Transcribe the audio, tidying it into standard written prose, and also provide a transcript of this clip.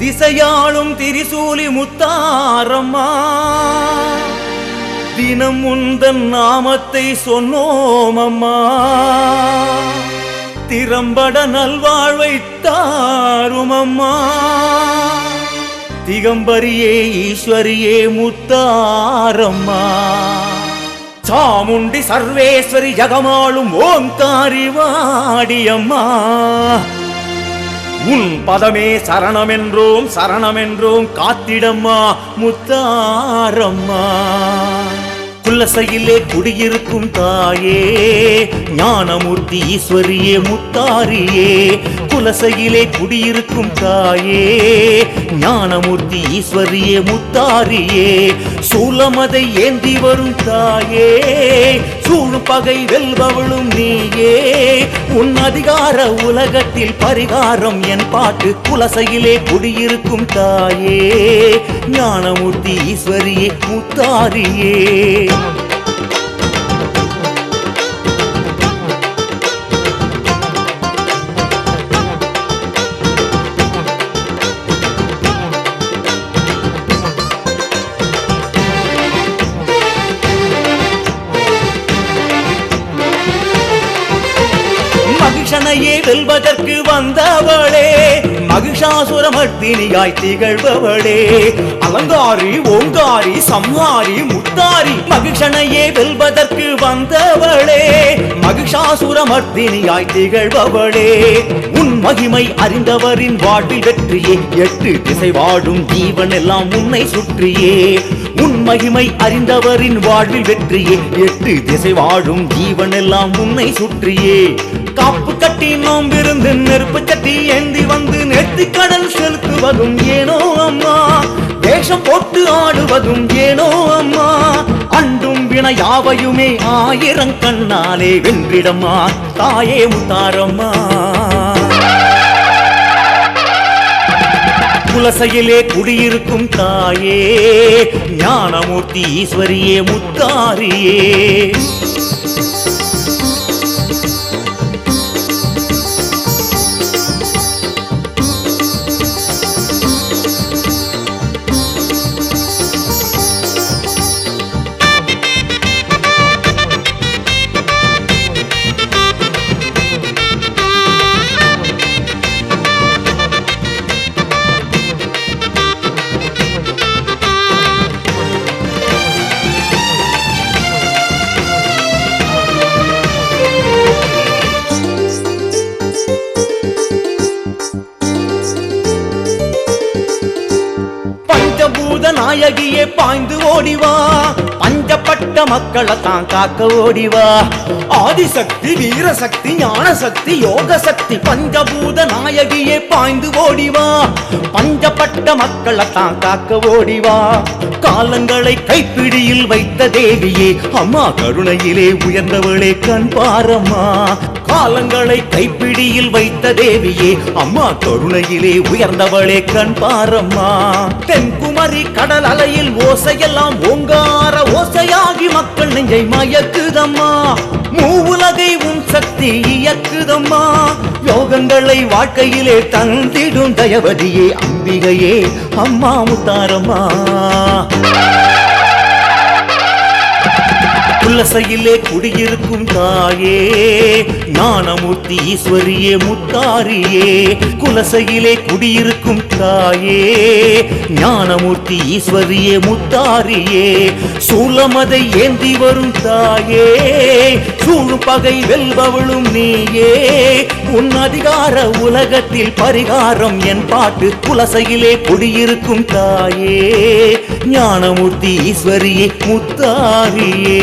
திசையாளும் திரிசூலி முத்தாரம்மா தினம் உந்தன் நாமத்தை சொன்னோம் அம்மா திறம்பட நல்வாழ்வை தாரும் அம்மா திகம்பரியே ஈஸ்வரியே முத்தாரம்மா சாமுண்டி சர்வேஸ்வரி ஜகமாளும் ஓங்காரி வாடியம்மா உன் பதமே சரணமென்றோம் சரணமென்றோம் காத்திடம்மா முத்தாரம்மா குலசையிலே குடியிருக்கும் தாயே ஞானமூர்த்தி ஈஸ்வரியே முத்தாரியே குலசையிலே குடியிருக்கும் தாயே ஞானமூர்த்தி ஈஸ்வரியே முத்தாரியே சூலமதை ஏந்தி வரும் தாயே சூழும் பகை வெல்பவளும் நீயே உன் அதிகார உலகத்தில் பரிகாரம் என் பாட்டு குலசையிலே குடியிருக்கும் தாயே ஞானமூர்த்தி ஈஸ்வரியே முத்தாரியே மகிஷனையே வெல்வதற்கு வந்தவளே மகிஷாசுரமர்த்தினியாய் திகழ்பவளே அலங்காரி ஓங்காரி சம்ஹாரி முத்தாரி மகிஷனையே வெல்வதற்கு வந்தவளே மகிஷாசுரமர்த்தினியாய் திகழ்பவளே உன் மகிமை அறிந்தவரின் வாழ்வில் வெற்றியே எட்டு திசை வாடும் ஜீவன் எல்லாம் உன்னை சுற்றியே உன் மகிமை அறிந்தவரின் வாழ்வில் வெற்றியே எட்டு திசை வாழும் ஜீவன் எல்லாம் உன்னை சுற்றியே காப்பு கட்டி நோம்பிருந்து நெருப்பு சட்டி ஏந்தி வந்து நெத்தி கடல் செலுத்துவதும் ஏனோ அம்மா வேஷம் போட்டு ஆடுவதும் ஏனோ அம்மா அண்டும் வினை யாவையுமே ஆயிரம் கண்ணாலே வென்றிடம்மா தாயே முத்தாரம்மா குலசையிலே குடியிருக்கும் தாயே ஞானமூர்த்தி ஈஸ்வரியே முத்தாரியே நாயகியே பாய்ந்து ஓடிவா பஞ்சப்பட்ட மக்களை தான் காக்க ஓடிவா ஆதிசக்தி வீரசக்தி ஞானசக்தி யோக சக்தி பஞ்சபூத நாயகியே பாய்ந்து ஓடிவா பஞ்சப்பட்ட மக்களை தான் காக்க ஓடிவா காலங்களை கைப்பிடியில் வைத்த தேவியே அம்மா கருணையிலே உயர்ந்தவளே கண் பாரம்மா காலங்களை கைப்பிடியில் வைத்த தேவியே அம்மா கருணையிலே உயர்ந்தவளே கண் பாரம்மா தென்குமரி கடல் அலையில் ஓசையெல்லாம் ஓங்கார ஓசையாகி மக்கள் நெஞ்சை மயக்குதம்மா மூவுலகை உன் சக்தி இயக்குதம்மா யோகங்களை வாழ்க்கையிலே தந்திடும் தயவதியே அம்பிகையே அம்மா முத்தாரம்மா குலசையிலே குடியிருக்கும் தாயே ஞானமூர்த்தி ஈஸ்வரியே முத்தாரியே குலசையிலே குடியிருக்கும் தாயே ஞானமூர்த்தி ஈஸ்வரியே முத்தாரியே சூலமதை ஏந்தி வரும் தாயே சூழும் பகை வெல்பவளும் நீயே உன் அதிகார உலகத்தில் பரிகாரம் என் பாட்டு குலசையிலே குடியிருக்கும் தாயே ஞானமூர்த்தி ஈஸ்வரியே முத்தாரியே